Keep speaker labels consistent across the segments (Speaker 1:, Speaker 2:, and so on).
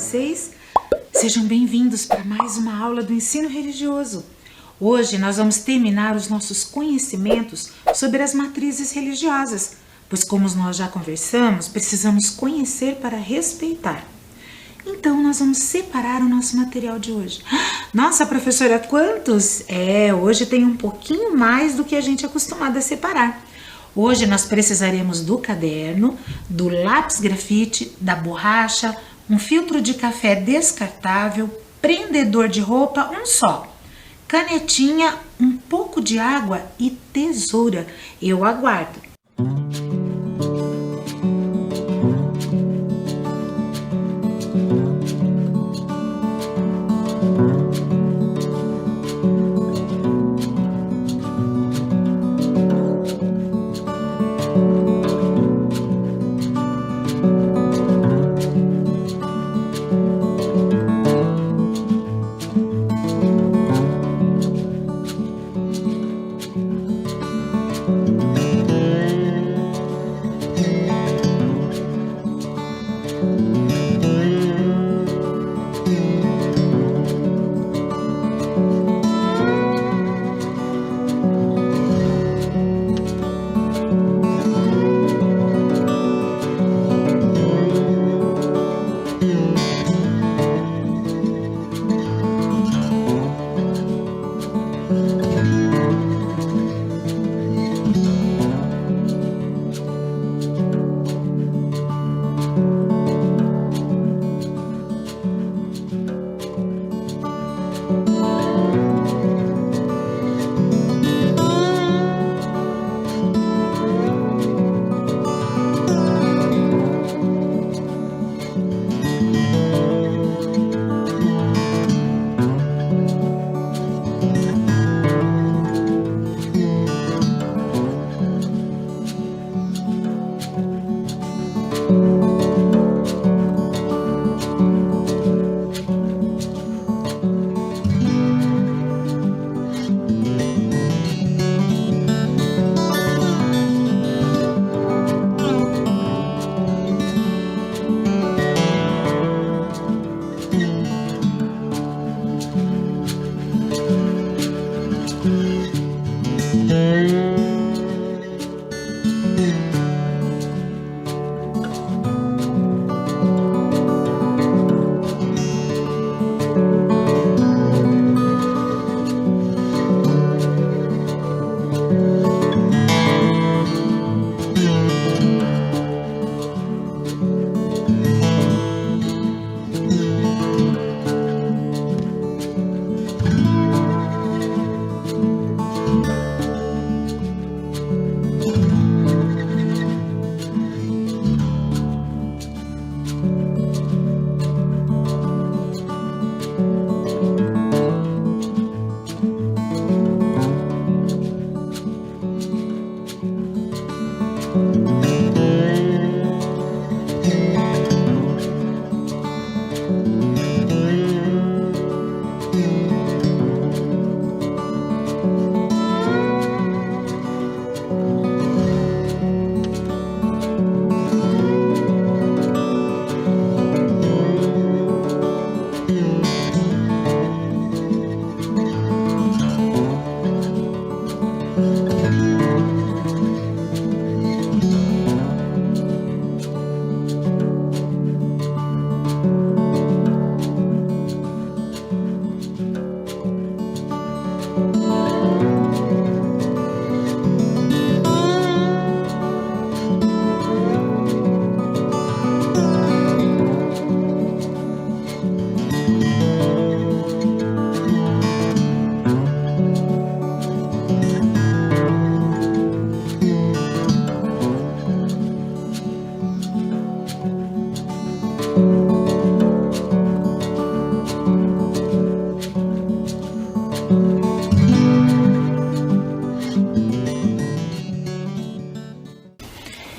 Speaker 1: vocês? Sejam bem-vindos para mais uma aula do ensino religioso. Hoje nós vamos terminar os nossos conhecimentos sobre as matrizes religiosas, pois como nós já conversamos, precisamos conhecer para respeitar. Então nós vamos separar o nosso material de hoje. Nossa, professora, quantos? Hoje tem um pouquinho mais do que a gente é acostumado a separar. Hoje nós precisaremos do caderno, do lápis grafite, da borracha, um filtro de café descartável, prendedor de roupa, um só, canetinha, um pouco de água e tesoura. Eu aguardo.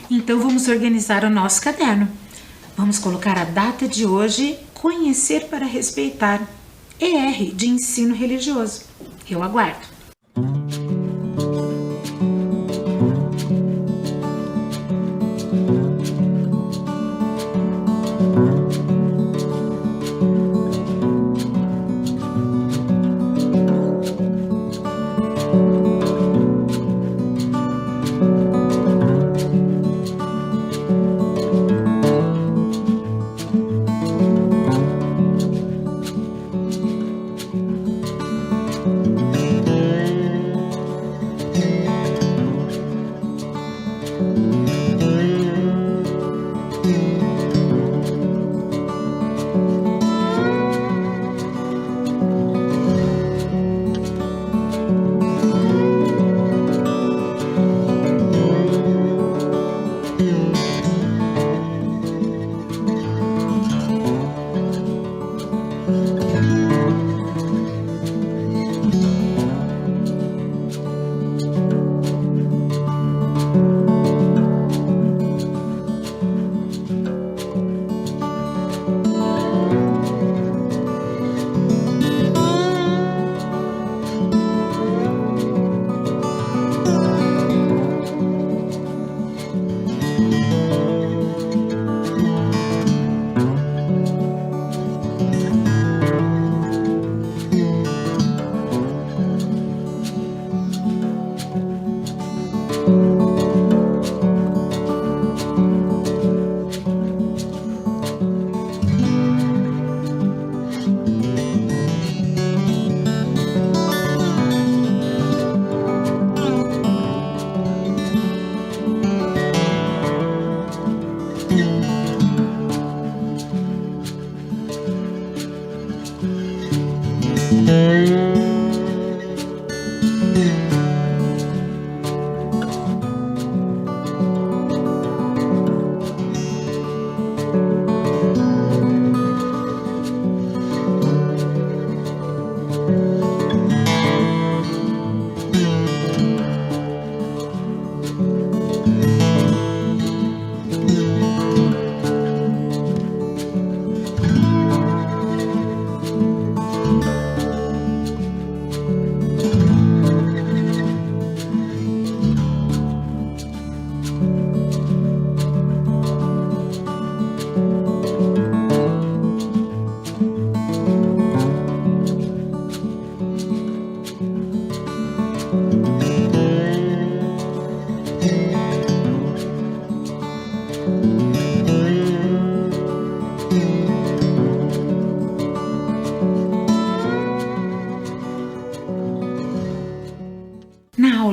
Speaker 1: Então vamos organizar o nosso caderno. Vamos colocar a data de hoje, conhecer para respeitar, ER de ensino religioso. Eu aguardo.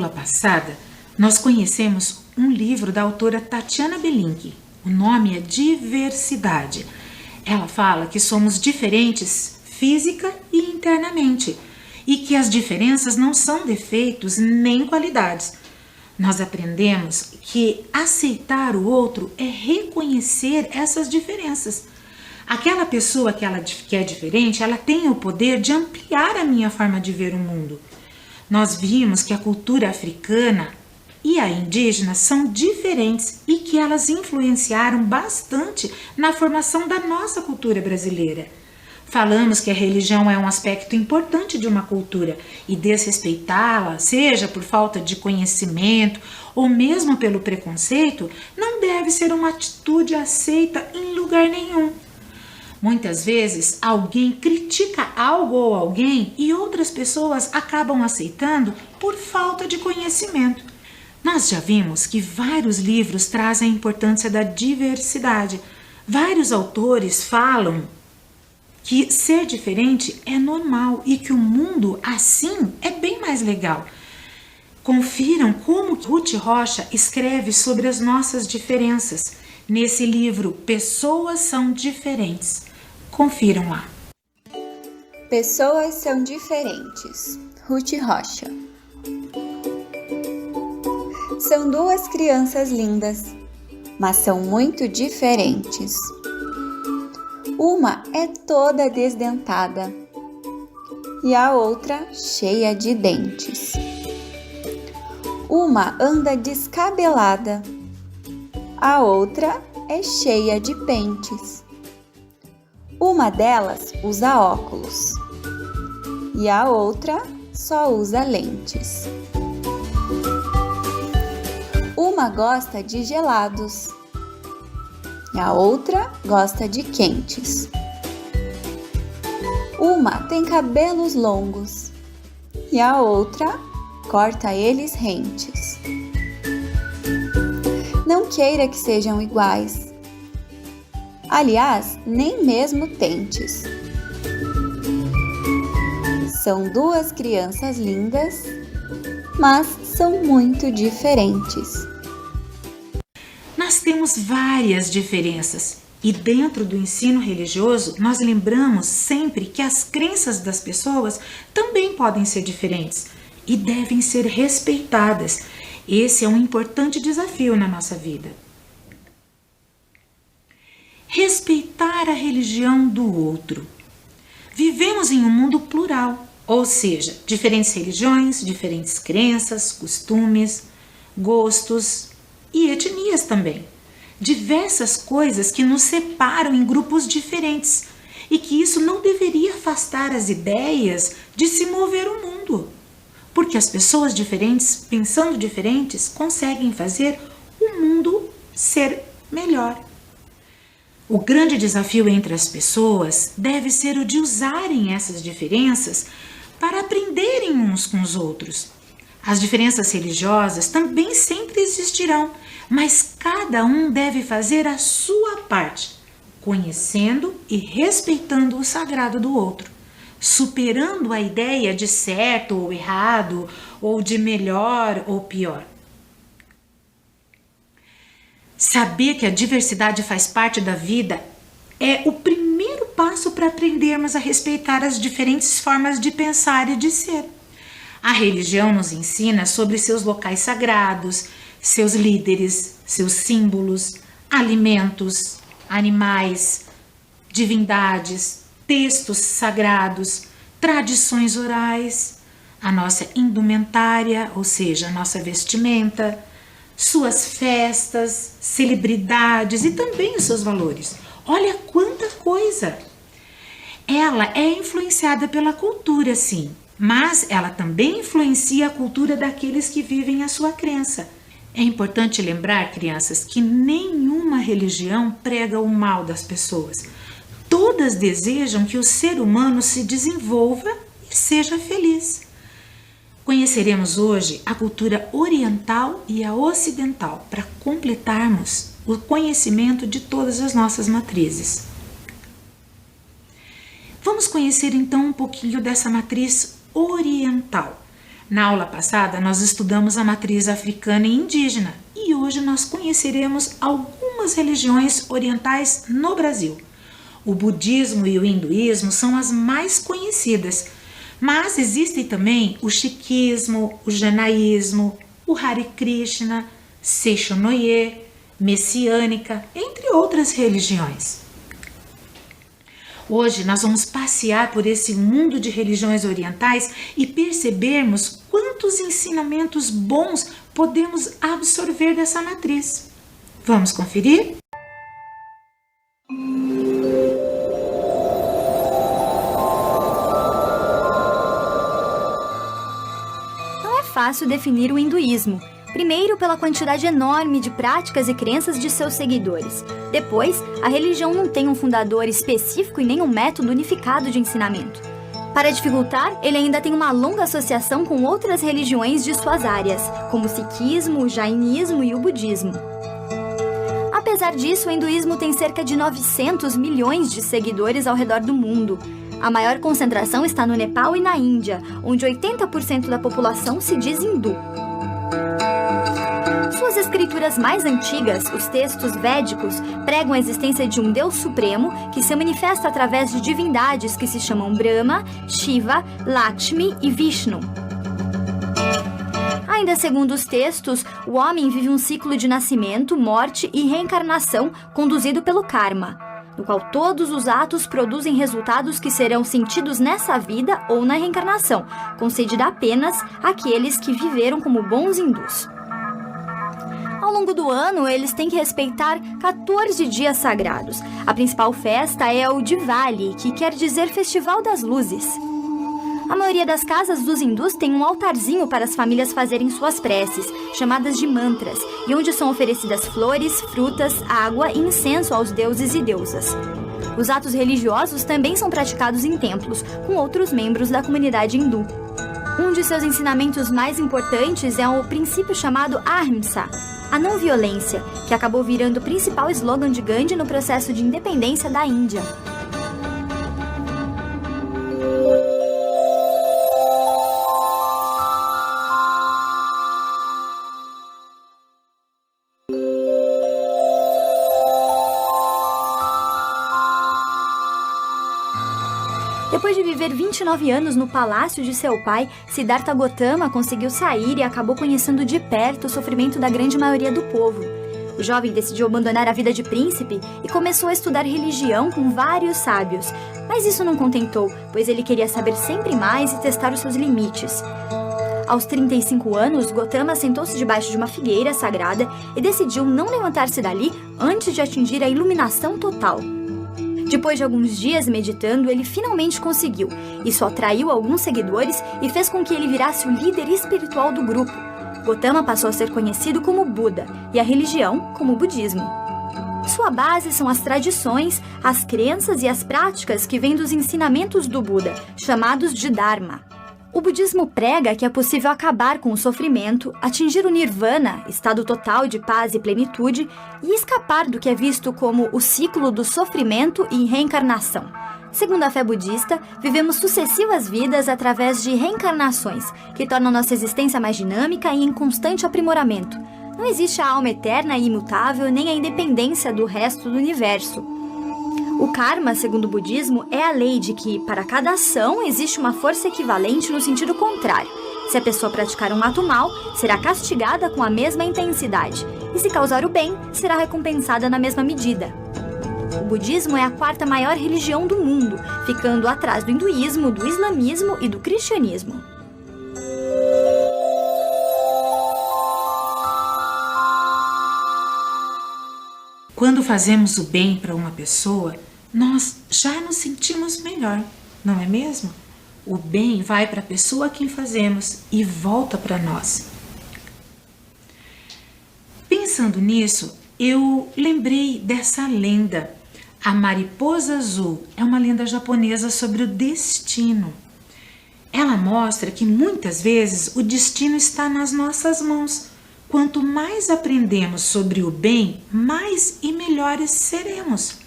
Speaker 1: aula passada, nós conhecemos um livro da autora Tatiana Belinque. O nome é Diversidade. Ela fala que somos diferentes física e internamente e que as diferenças não são defeitos nem qualidades. Nós aprendemos que aceitar o outro é reconhecer essas diferenças. Aquela pessoa que é diferente, ela tem o poder de ampliar a minha forma de ver o mundo. Nós vimos que a cultura africana e a indígena são diferentes e que elas influenciaram bastante na formação da nossa cultura brasileira. Falamos que a religião é um aspecto importante de uma cultura e desrespeitá-la, seja por falta de conhecimento ou mesmo pelo preconceito, não deve ser uma atitude aceita em lugar nenhum. Muitas vezes alguém critica algo ou alguém e outras pessoas acabam aceitando por falta de conhecimento. Nós já vimos que vários livros trazem a importância da diversidade. Vários autores falam que ser diferente é normal e que o mundo assim é bem mais legal. Confiram como Ruth Rocha escreve sobre as nossas diferenças nesse livro Pessoas São Diferentes. Confiram lá.
Speaker 2: Pessoas são diferentes. Ruth Rocha. São duas crianças lindas, mas são muito diferentes. Uma é toda desdentada e a outra cheia de dentes. Uma anda descabelada, a outra é cheia de pentes. Uma delas usa óculos e a outra só usa lentes. Uma gosta de gelados e a outra gosta de quentes. Uma tem cabelos longos e a outra corta eles rentes. Não queira que sejam iguais. Aliás, nem mesmo tentes. São duas crianças lindas, mas são muito diferentes.
Speaker 1: Nós temos várias diferenças e dentro do ensino religioso nós lembramos sempre que as crenças das pessoas também podem ser diferentes e devem ser respeitadas. Esse é um importante desafio na nossa vida. Respeitar a religião do outro. Vivemos em um mundo plural, ou seja, diferentes religiões, diferentes crenças, costumes, gostos e etnias também. Diversas coisas que nos separam em grupos diferentes e que isso não deveria afastar as ideias de se mover o mundo, porque as pessoas diferentes, pensando diferentes, conseguem fazer o mundo ser melhor. O grande desafio entre as pessoas deve ser o de usarem essas diferenças para aprenderem uns com os outros. As diferenças religiosas também sempre existirão, mas cada um deve fazer a sua parte, conhecendo e respeitando o sagrado do outro, superando a ideia de certo ou errado, ou de melhor ou pior. Saber que a diversidade faz parte da vida é o primeiro passo para aprendermos a respeitar as diferentes formas de pensar e de ser. A religião nos ensina sobre seus locais sagrados, seus líderes, seus símbolos, alimentos, animais, divindades, textos sagrados, tradições orais, a nossa indumentária, ou seja, a nossa vestimenta, suas festas, celebridades e também os seus valores. Olha quanta coisa! Ela é influenciada pela cultura, sim, mas ela também influencia a cultura daqueles que vivem a sua crença. É importante lembrar, crianças, que nenhuma religião prega o mal das pessoas. Todas desejam que o ser humano se desenvolva e seja feliz. Conheceremos hoje a cultura oriental e a ocidental para completarmos o conhecimento de todas as nossas matrizes. Vamos conhecer então um pouquinho dessa matriz oriental. Na aula passada, nós estudamos a matriz africana e indígena e hoje nós conheceremos algumas religiões orientais no Brasil. O budismo e o hinduísmo são as mais conhecidas, mas existem também o sikhismo, o janaísmo, o Hare Krishna, Seishonoye, messiânica, entre outras religiões. Hoje nós vamos passear por esse mundo de religiões orientais e percebermos quantos ensinamentos bons podemos absorver dessa matriz. Vamos conferir?
Speaker 3: Não é fácil definir o hinduísmo. Primeiro, pela quantidade enorme de práticas e crenças de seus seguidores. Depois, a religião não tem um fundador específico e nem um método unificado de ensinamento. Para dificultar, ele ainda tem uma longa associação com outras religiões de suas áreas, como o sikhismo, o jainismo e o budismo. Apesar disso, o hinduísmo tem cerca de 900 milhões de seguidores ao redor do mundo. A maior concentração está no Nepal e na Índia, onde 80% da população se diz hindu. Suas escrituras mais antigas, os textos védicos, pregam a existência de um Deus Supremo que se manifesta através de divindades que se chamam Brahma, Shiva, Lakshmi e Vishnu. Ainda segundo os textos, o homem vive um ciclo de nascimento, morte e reencarnação conduzido pelo karma, no qual todos os atos produzem resultados que serão sentidos nessa vida ou na reencarnação, concedida apenas àqueles que viveram como bons hindus. Ao longo do ano, eles têm que respeitar 14 dias sagrados. A principal festa é o Diwali, que quer dizer Festival das Luzes. A maioria das casas dos hindus tem um altarzinho para as famílias fazerem suas preces, chamadas de mantras, e onde são oferecidas flores, frutas, água e incenso aos deuses e deusas. Os atos religiosos também são praticados em templos, com outros membros da comunidade hindu. Um de seus ensinamentos mais importantes é o princípio chamado Ahimsa, a não violência, que acabou virando o principal slogan de Gandhi no processo de independência da Índia. Depois de viver 29 anos no palácio de seu pai, Siddhartha Gautama conseguiu sair e acabou conhecendo de perto o sofrimento da grande maioria do povo. O jovem decidiu abandonar a vida de príncipe e começou a estudar religião com vários sábios. Mas isso não contentou, pois ele queria saber sempre mais e testar os seus limites. Aos 35 anos, Gautama sentou-se debaixo de uma figueira sagrada e decidiu não levantar-se dali antes de atingir a iluminação total. Depois de alguns dias meditando, ele finalmente conseguiu. Isso atraiu alguns seguidores e fez com que ele virasse o líder espiritual do grupo. Gautama passou a ser conhecido como Buda e a religião como budismo. Sua base são as tradições, as crenças e as práticas que vêm dos ensinamentos do Buda, chamados de Dharma. O budismo prega que é possível acabar com o sofrimento, atingir o nirvana, estado total de paz e plenitude, e escapar do que é visto como o ciclo do sofrimento e reencarnação. Segundo a fé budista, vivemos sucessivas vidas através de reencarnações, que tornam nossa existência mais dinâmica e em constante aprimoramento. Não existe a alma eterna e imutável, nem a independência do resto do universo. O karma, segundo o budismo, é a lei de que, para cada ação, existe uma força equivalente no sentido contrário. Se a pessoa praticar um ato mal, será castigada com a mesma intensidade, e se causar o bem, será recompensada na mesma medida. O budismo é a quarta maior religião do mundo, ficando atrás do hinduísmo, do islamismo e do cristianismo.
Speaker 1: Quando fazemos o bem para uma pessoa, nós já nos sentimos melhor, não é mesmo? O bem vai para a pessoa a quem fazemos e volta para nós. Pensando nisso, eu lembrei dessa lenda. A mariposa azul é uma lenda japonesa sobre o destino. Ela mostra que muitas vezes o destino está nas nossas mãos. Quanto mais aprendemos sobre o bem, mais e melhores seremos.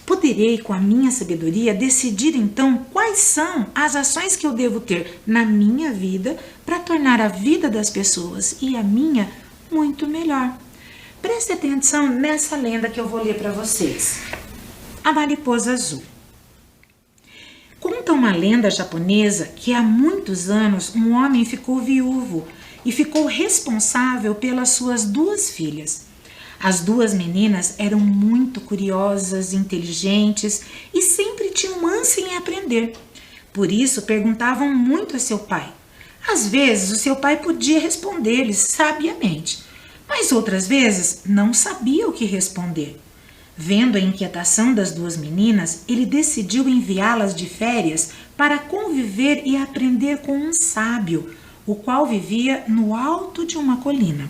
Speaker 1: Poderei, com a minha sabedoria, decidir então quais são as ações que eu devo ter na minha vida para tornar a vida das pessoas e a minha muito melhor. Preste atenção nessa lenda que eu vou ler para vocês. A mariposa azul. Conta uma lenda japonesa que há muitos anos um homem ficou viúvo e ficou responsável pelas suas 2 filhas. As 2 meninas eram muito curiosas, inteligentes e sempre tinham ânsia em aprender. Por isso perguntavam muito a seu pai. Às vezes o seu pai podia responder-lhes sabiamente, mas outras vezes não sabia o que responder. Vendo a inquietação das 2 meninas, ele decidiu enviá-las de férias para conviver e aprender com um sábio, o qual vivia no alto de uma colina.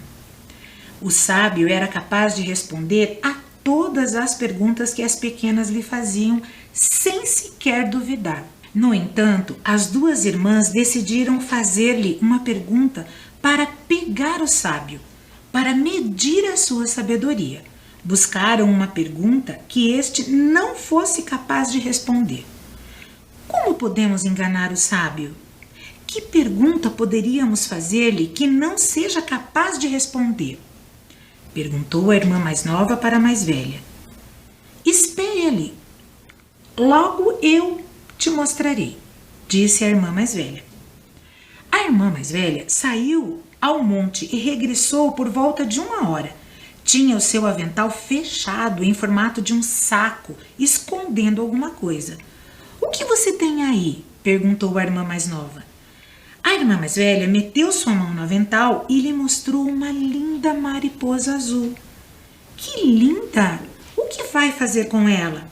Speaker 1: O sábio era capaz de responder a todas as perguntas que as pequenas lhe faziam, sem sequer duvidar. No entanto, as 2 irmãs decidiram fazer-lhe uma pergunta para pegar o sábio, para medir a sua sabedoria. Buscaram uma pergunta que este não fosse capaz de responder. Como podemos enganar o sábio? Que pergunta poderíamos fazer-lhe que não seja capaz de responder? Perguntou a irmã mais nova para a mais velha. Espere, logo eu te mostrarei, disse a irmã mais velha. A irmã mais velha saiu ao monte e regressou por volta de 1 hora. Tinha o seu avental fechado em formato de um saco, escondendo alguma coisa. O que você tem aí? Perguntou a irmã mais nova. A irmã mais velha meteu sua mão no avental e lhe mostrou uma linda mariposa azul. Que linda! O que vai fazer com ela?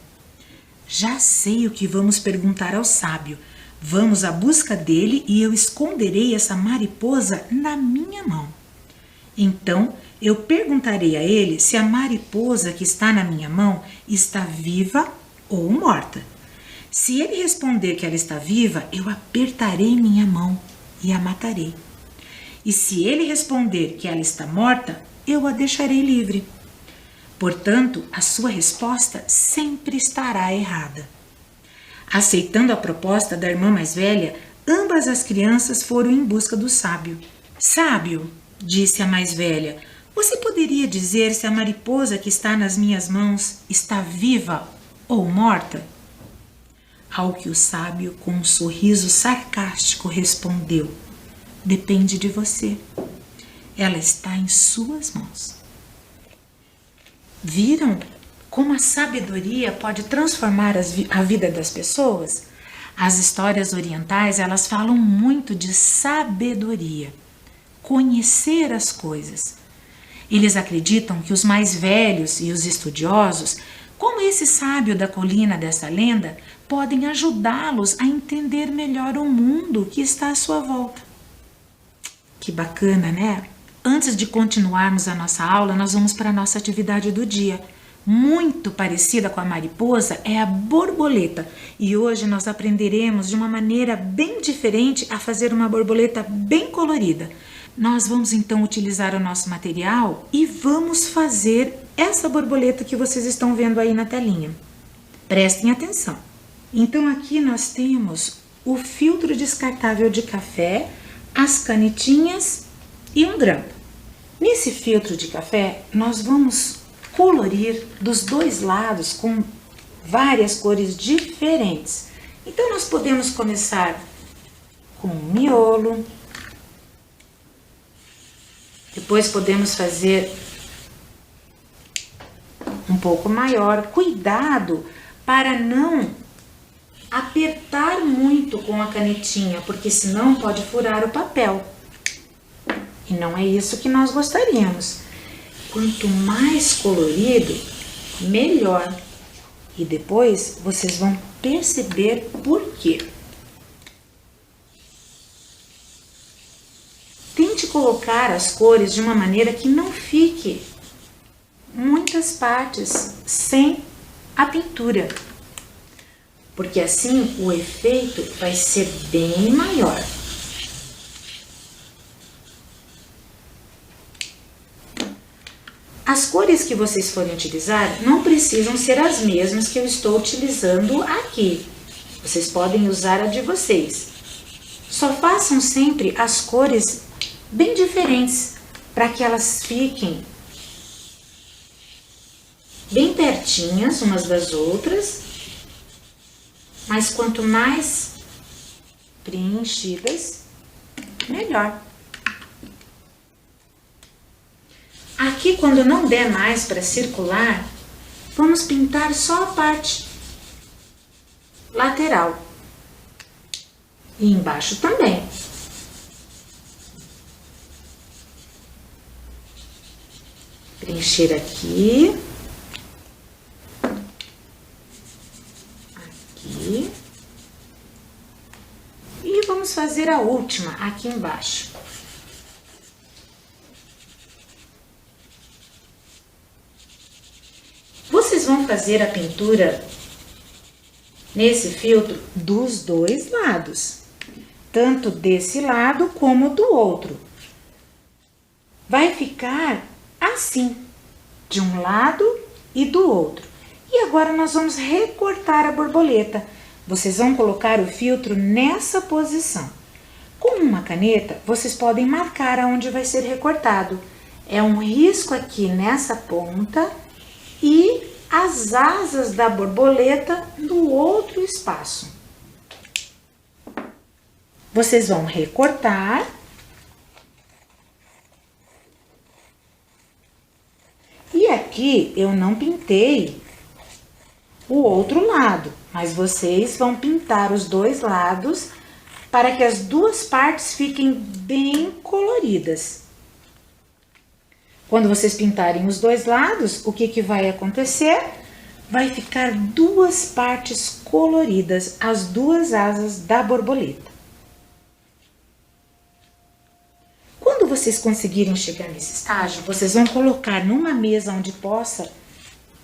Speaker 1: Já sei o que vamos perguntar ao sábio. Vamos à busca dele e eu esconderei essa mariposa na minha mão. Então, eu perguntarei a ele se a mariposa que está na minha mão está viva ou morta. Se ele responder que ela está viva, eu apertarei minha mão e a matarei. E se ele responder que ela está morta, eu a deixarei livre. Portanto, a sua resposta sempre estará errada. Aceitando a proposta da irmã mais velha, ambas as crianças foram em busca do sábio. Sábio, disse a mais velha, você poderia dizer se a mariposa que está nas minhas mãos está viva ou morta? Ao que o sábio, com um sorriso sarcástico, respondeu: depende de você. Ela está em suas mãos. Viram como a sabedoria pode transformar a vida das pessoas? As histórias orientais, elas falam muito de sabedoria, conhecer as coisas. Eles acreditam que os mais velhos e os estudiosos, como esse sábio da colina dessa lenda, podem ajudá-los a entender melhor o mundo que está à sua volta. Que bacana, né? Antes de continuarmos a nossa aula, nós vamos para a nossa atividade do dia. Muito parecida com a mariposa é a borboleta. E hoje nós aprenderemos de uma maneira bem diferente a fazer uma borboleta bem colorida. Nós vamos então utilizar o nosso material e vamos fazer essa borboleta que vocês estão vendo aí na telinha. Prestem atenção. Então aqui nós temos o filtro descartável de café, as canetinhas e um grampo. Nesse filtro de café nós vamos colorir dos 2 lados com várias cores diferentes. Então nós podemos começar com um miolo, depois podemos fazer um pouco maior. Cuidado para não apertar muito com a canetinha, porque senão pode furar o papel. E não é isso que nós gostaríamos. Quanto mais colorido, melhor. E depois vocês vão perceber por quê. Tente colocar as cores de uma maneira que não fique muitas partes sem a pintura, porque assim o efeito vai ser bem maior. As cores que vocês forem utilizar não precisam ser as mesmas que eu estou utilizando aqui. Vocês podem usar a de vocês. Só façam sempre as cores bem diferentes, para que elas fiquem bem pertinhas umas das outras, mas quanto mais preenchidas, melhor. Aqui, quando não der mais para circular, vamos pintar só a parte lateral e embaixo também. Preencher aqui, aqui, e vamos fazer a última aqui embaixo. Vocês vão fazer a pintura nesse filtro dos dois lados, tanto desse lado como do outro. Vai ficar assim, de um lado e do outro. E agora nós vamos recortar a borboleta. Vocês vão colocar o filtro nessa posição. Com uma caneta, vocês podem marcar aonde vai ser recortado. É um risco aqui nessa ponta e as asas da borboleta no outro espaço. Vocês vão recortar. E aqui eu não pintei o outro lado, mas vocês vão pintar os dois lados para que as duas partes fiquem bem coloridas. Quando vocês pintarem os dois lados, o que vai acontecer? Vai ficar duas partes coloridas, as duas asas da borboleta. Quando vocês conseguirem chegar nesse estágio, vocês vão colocar numa mesa onde possa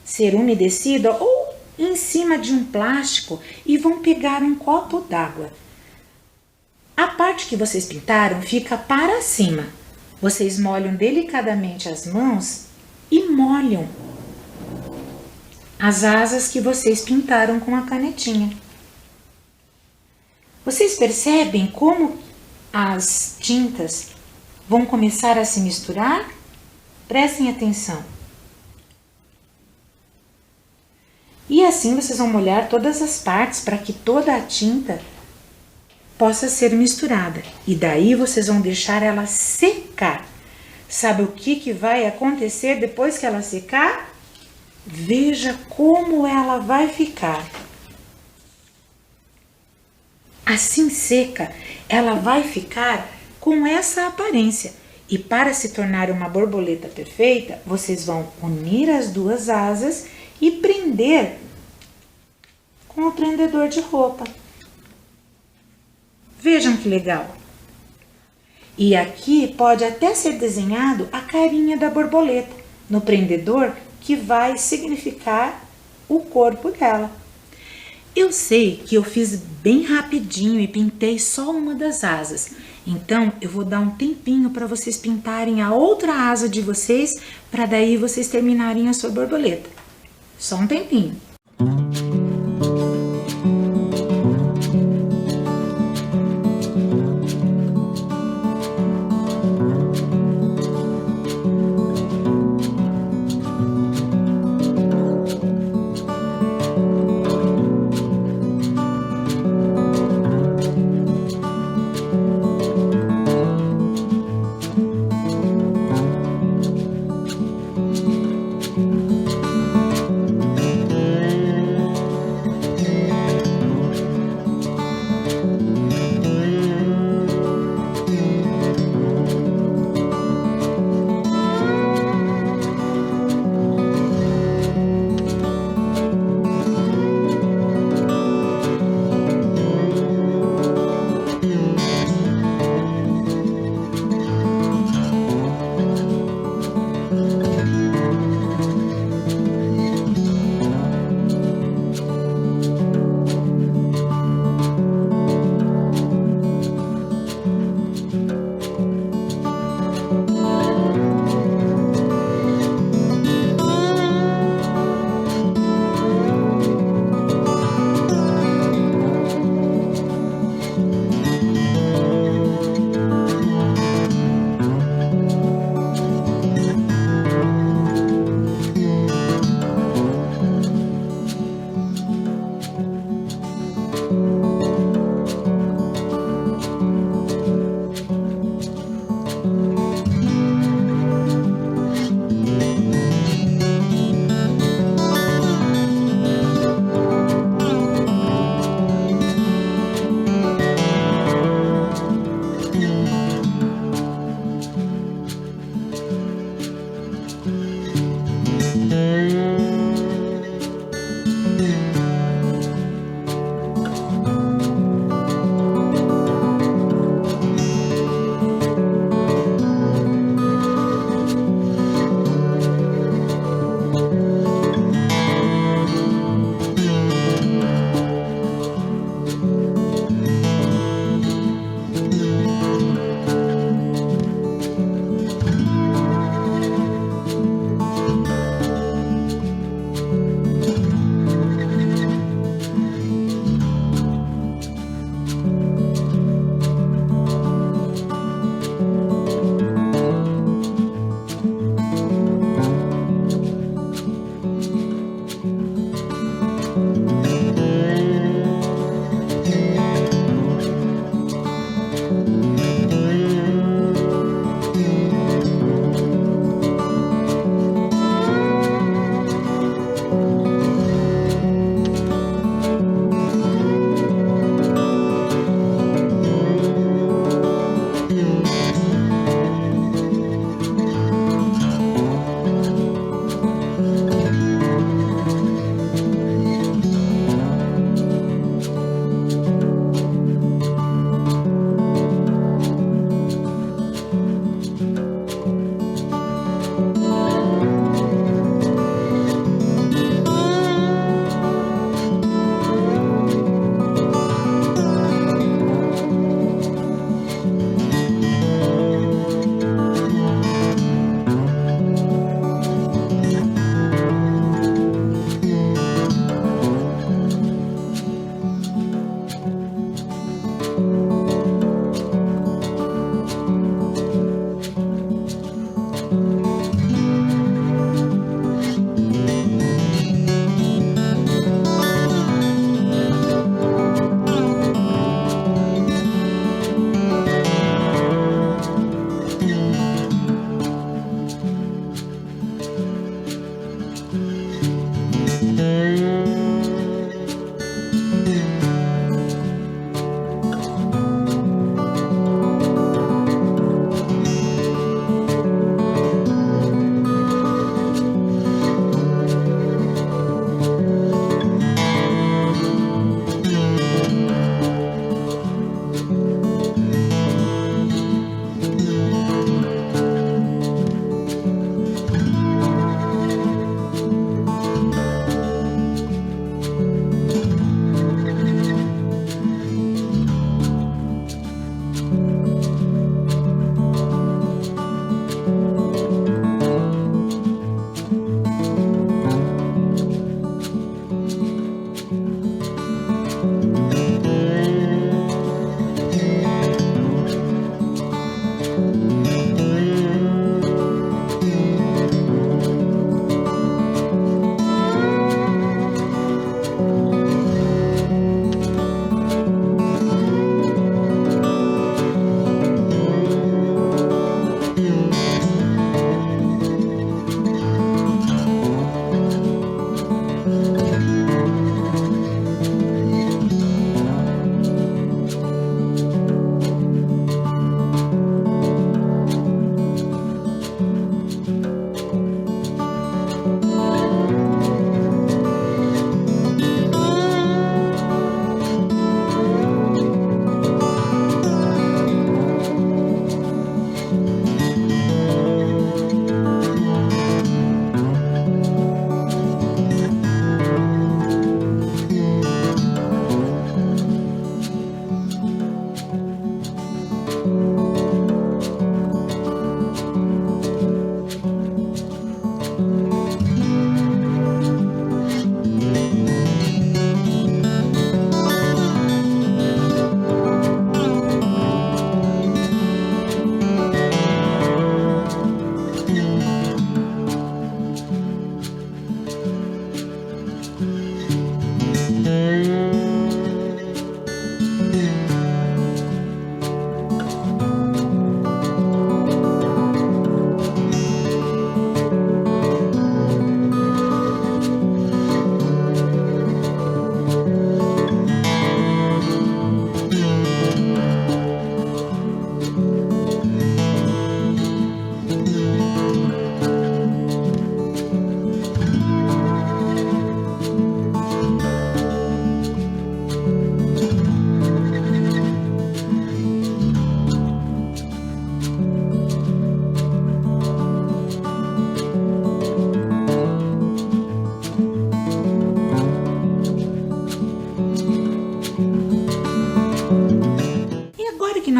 Speaker 1: ser umedecida ou em cima de um plástico e vão pegar um copo d'água. A parte que vocês pintaram fica para cima. Vocês molham delicadamente as mãos e molham as asas que vocês pintaram com a canetinha. Vocês percebem como as tintas vão começar a se misturar? Prestem atenção. E assim vocês vão molhar todas as partes para que toda a tinta possa ser misturada. E daí vocês vão deixar ela secar. Sabe o que vai acontecer depois que ela secar? Veja como ela vai ficar. Assim seca, ela vai ficar com essa aparência. E para se tornar uma borboleta perfeita, vocês vão unir as duas asas e prender com o prendedor de roupa. Vejam que legal! E aqui pode até ser desenhado a carinha da borboleta no prendedor, que vai significar o corpo dela. Eu sei que eu fiz bem rapidinho e pintei só uma das asas. Então, eu vou dar um tempinho para vocês pintarem a outra asa de vocês, para daí vocês terminarem a sua borboleta. Só um tempinho.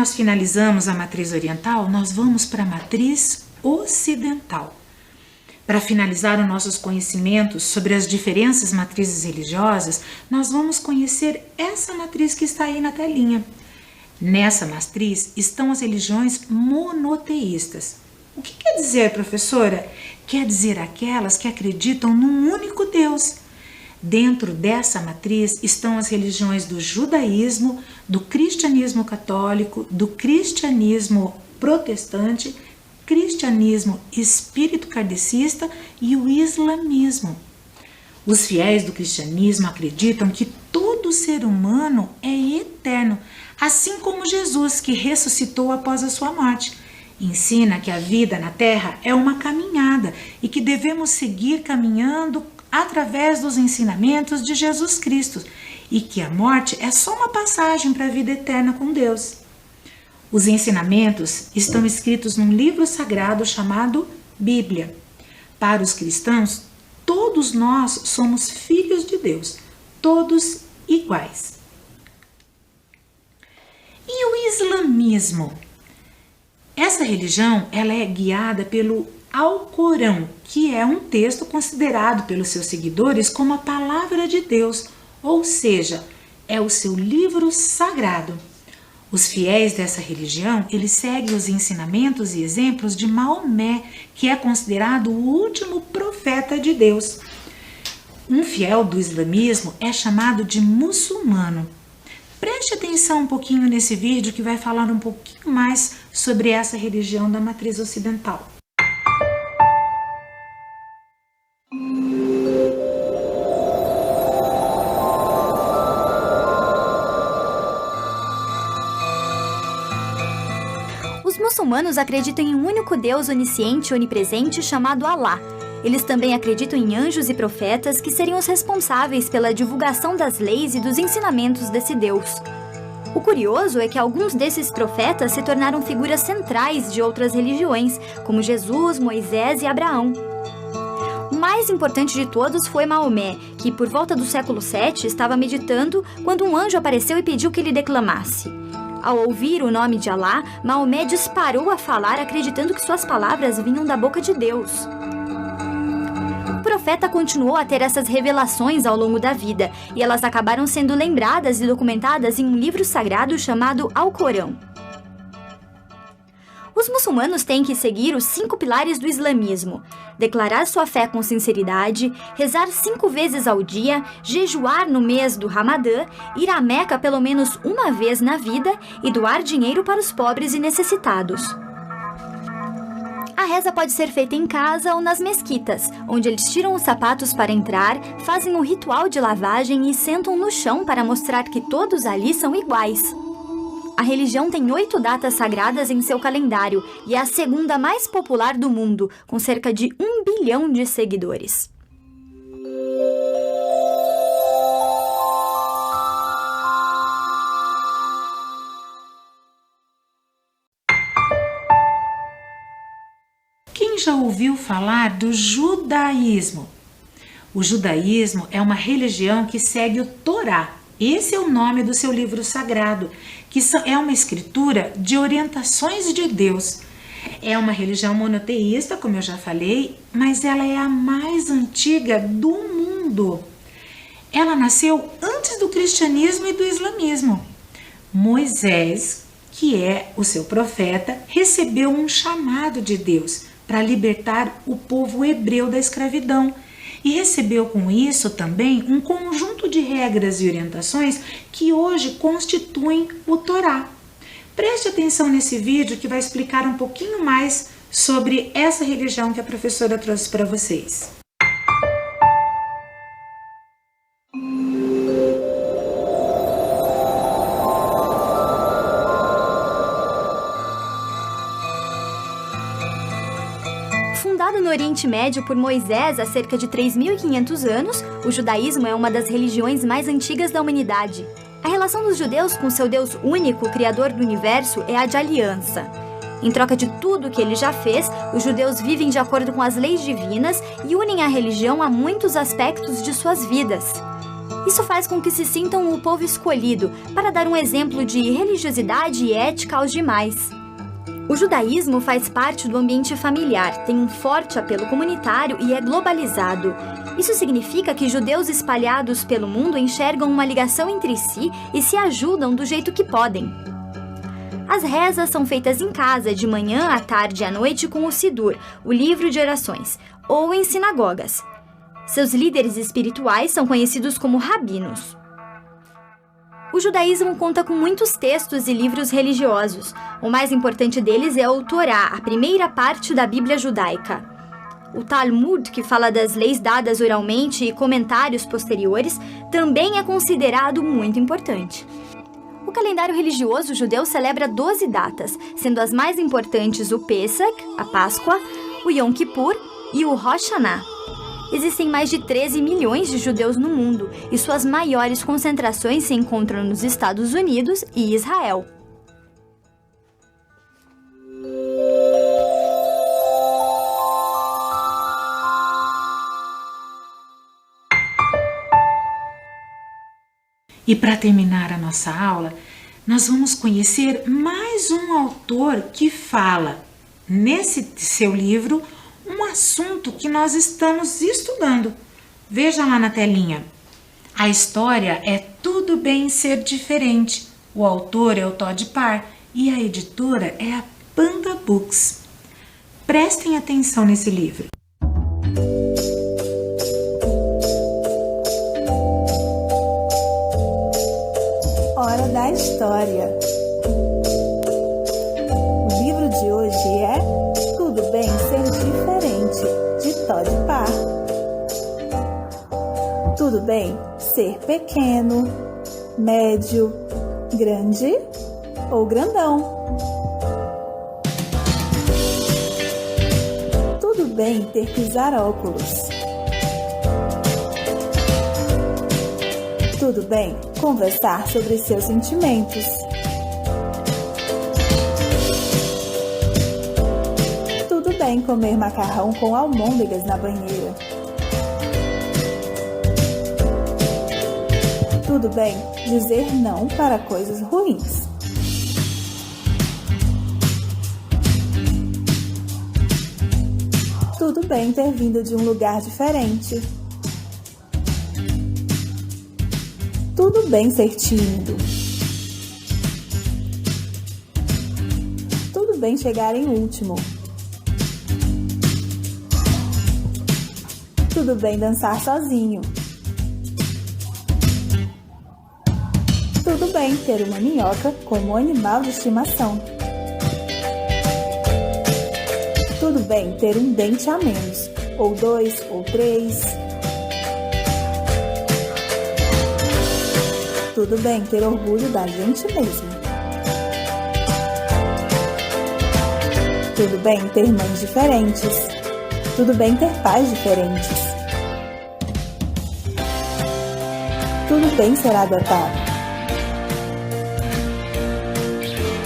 Speaker 1: nós finalizamos a matriz oriental, nós vamos para a matriz ocidental. Para finalizar os nossos conhecimentos sobre as diferentes matrizes religiosas, nós vamos conhecer essa matriz que está aí na telinha. Nessa matriz estão as religiões monoteístas. O que quer dizer, professora? Quer dizer aquelas que acreditam num único Deus. Dentro dessa matriz estão as religiões do judaísmo, do cristianismo católico, do cristianismo protestante, cristianismo espírito kardecista e o islamismo. Os fiéis do cristianismo acreditam que todo ser humano é eterno, assim como Jesus, que ressuscitou após a sua morte. Ensina que a vida na Terra é uma caminhada e que devemos seguir caminhando através dos ensinamentos de Jesus Cristo e que a morte é só uma passagem para a vida eterna com Deus. Os ensinamentos estão escritos num livro sagrado chamado Bíblia. Para os cristãos, todos nós somos filhos de Deus, todos iguais. E o islamismo? Essa religião ela é guiada pelo Alcorão, que é um texto considerado pelos seus seguidores como a palavra de Deus, ou seja, é o seu livro sagrado. Os fiéis dessa religião, eles seguem os ensinamentos e exemplos de Maomé, que é considerado o último profeta de Deus. Um fiel do islamismo é chamado de muçulmano. Preste atenção um pouquinho nesse vídeo que vai falar um pouquinho mais sobre essa religião da matriz ocidental.
Speaker 3: Os muçulmanos acreditam em um único Deus onisciente e onipresente chamado Alá. Eles também acreditam em anjos e profetas que seriam os responsáveis pela divulgação das leis e dos ensinamentos desse Deus. O curioso é que alguns desses profetas se tornaram figuras centrais de outras religiões, como Jesus, Moisés e Abraão. O mais importante de todos foi Maomé, que por volta do século VII estava meditando quando um anjo apareceu e pediu que ele declamasse. Ao ouvir o nome de Alá, Maomé disparou a falar acreditando que suas palavras vinham da boca de Deus. O profeta continuou a ter essas revelações ao longo da vida, e elas acabaram sendo lembradas e documentadas em um livro sagrado chamado Alcorão. Os muçulmanos têm que seguir os 5 pilares do islamismo: declarar sua fé com sinceridade, rezar 5 vezes ao dia, jejuar no mês do Ramadã, ir à Meca pelo menos uma vez na vida e doar dinheiro para os pobres e necessitados. A reza pode ser feita em casa ou nas mesquitas, onde eles tiram os sapatos para entrar, fazem um ritual de lavagem e sentam no chão para mostrar que todos ali são iguais. A religião tem 8 datas sagradas em seu calendário e é a segunda mais popular do mundo, com cerca de 1 bilhão de seguidores.
Speaker 1: Quem já ouviu falar do judaísmo? O judaísmo é uma religião que segue o Torá. Esse é o nome do seu livro sagrado, que é uma escritura de orientações de Deus. É uma religião monoteísta, como eu já falei, mas ela é a mais antiga do mundo. Ela nasceu antes do cristianismo e do islamismo. Moisés, que é o seu profeta, recebeu um chamado de Deus para libertar o povo hebreu da escravidão. E recebeu com isso também um conjunto de regras e orientações que hoje constituem o Torá. Preste atenção nesse vídeo que vai explicar um pouquinho mais sobre essa religião que a professora trouxe para vocês.
Speaker 3: Fundado no Oriente Médio por Moisés há cerca de 3.500 anos, o judaísmo é uma das religiões mais antigas da humanidade. A relação dos judeus com seu Deus único, criador do universo, é a de aliança. Em troca de tudo que ele já fez, os judeus vivem de acordo com as leis divinas e unem a religião a muitos aspectos de suas vidas. Isso faz com que se sintam o povo escolhido para dar um exemplo de religiosidade e ética aos demais. O judaísmo faz parte do ambiente familiar, tem um forte apelo comunitário e é globalizado. Isso significa que judeus espalhados pelo mundo enxergam uma ligação entre si e se ajudam do jeito que podem. As rezas são feitas em casa, de manhã, à tarde e à noite com o Sidur, o livro de orações, ou em sinagogas. Seus líderes espirituais são conhecidos como rabinos. O judaísmo conta com muitos textos e livros religiosos. O mais importante deles é o Torá, a primeira parte da Bíblia judaica. O Talmud, que fala das leis dadas oralmente e comentários posteriores, também é considerado muito importante. O calendário religioso judeu celebra 12 datas, sendo as mais importantes o Pesach, a Páscoa, o Yom Kippur e o Rosh Hashanah. Existem mais de 13 milhões de judeus no mundo e suas maiores concentrações se encontram nos Estados Unidos e Israel.
Speaker 1: E para terminar a nossa aula, nós vamos conhecer mais um autor que fala, nesse seu livro, um assunto que nós estamos estudando. Veja lá na telinha. A história é Tudo Bem Ser Diferente. O autor é o Todd Parr e a editora é a Panda Books. Prestem atenção nesse livro.
Speaker 2: Hora da História. O livro de hoje é Tudo Bem Ser Diferente, de Todd Parr. Tudo bem ser pequeno, médio, grande ou grandão. Tudo bem ter que usar óculos. Tudo bem conversar sobre seus sentimentos. Tudo bem comer macarrão com almôndegas na banheira. Tudo bem dizer não para coisas ruins. Tudo bem ter vindo de um lugar diferente. Tudo bem ser tímido. Tudo bem chegar em último. Tudo bem dançar sozinho. Tudo bem ter uma minhoca como animal de estimação. Tudo bem ter um dente a menos, ou 2 ou 3. Tudo bem ter orgulho da gente mesmo. Tudo bem ter mães diferentes. Tudo bem ter pais diferentes. Tudo bem ser adotado.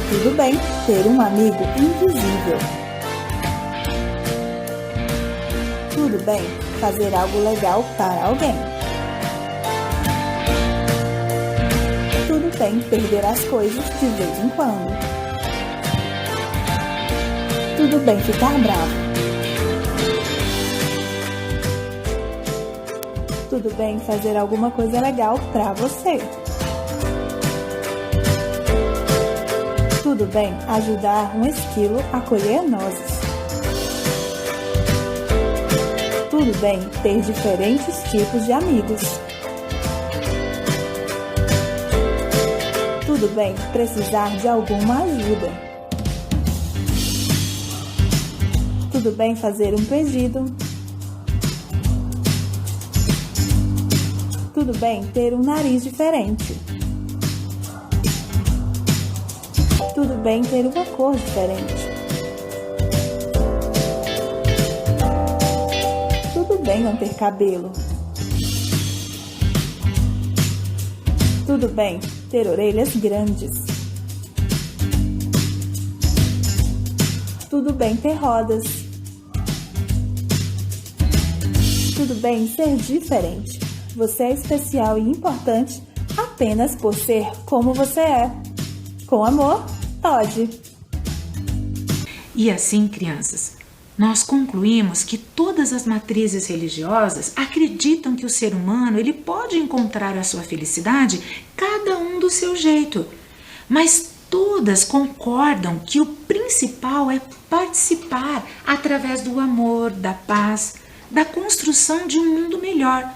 Speaker 2: Tudo bem ter um amigo invisível. Tudo bem fazer algo legal para alguém. Tudo bem perder as coisas de vez em quando. Tudo bem ficar bravo. Tudo bem fazer alguma coisa legal para você. Tudo bem ajudar um esquilo a colher nozes. Tudo bem ter diferentes tipos de amigos. Tudo bem precisar de alguma ajuda. Tudo bem fazer um pedido. Tudo bem ter um nariz diferente. Tudo bem ter uma cor diferente. Tudo bem não ter cabelo. Tudo bem ter orelhas grandes. Tudo bem ter rodas. Tudo bem ser diferente.
Speaker 4: Você é especial e importante apenas por ser como você é. Com amor, Todd.
Speaker 1: E assim, crianças, nós concluímos que todas as matrizes religiosas acreditam que o ser humano ele pode encontrar a sua felicidade cada um do seu jeito, mas todas concordam que o principal é participar através do amor, da paz, da construção de um mundo melhor,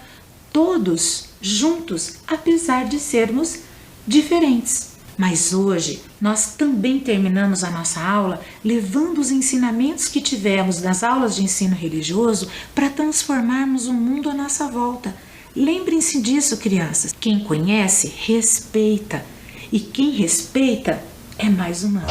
Speaker 1: todos juntos, apesar de sermos diferentes. Mas hoje nós também terminamos a nossa aula levando os ensinamentos que tivemos nas aulas de ensino religioso para transformarmos o mundo à nossa volta. Lembrem-se disso, crianças. Quem conhece, respeita. E quem respeita é mais humano.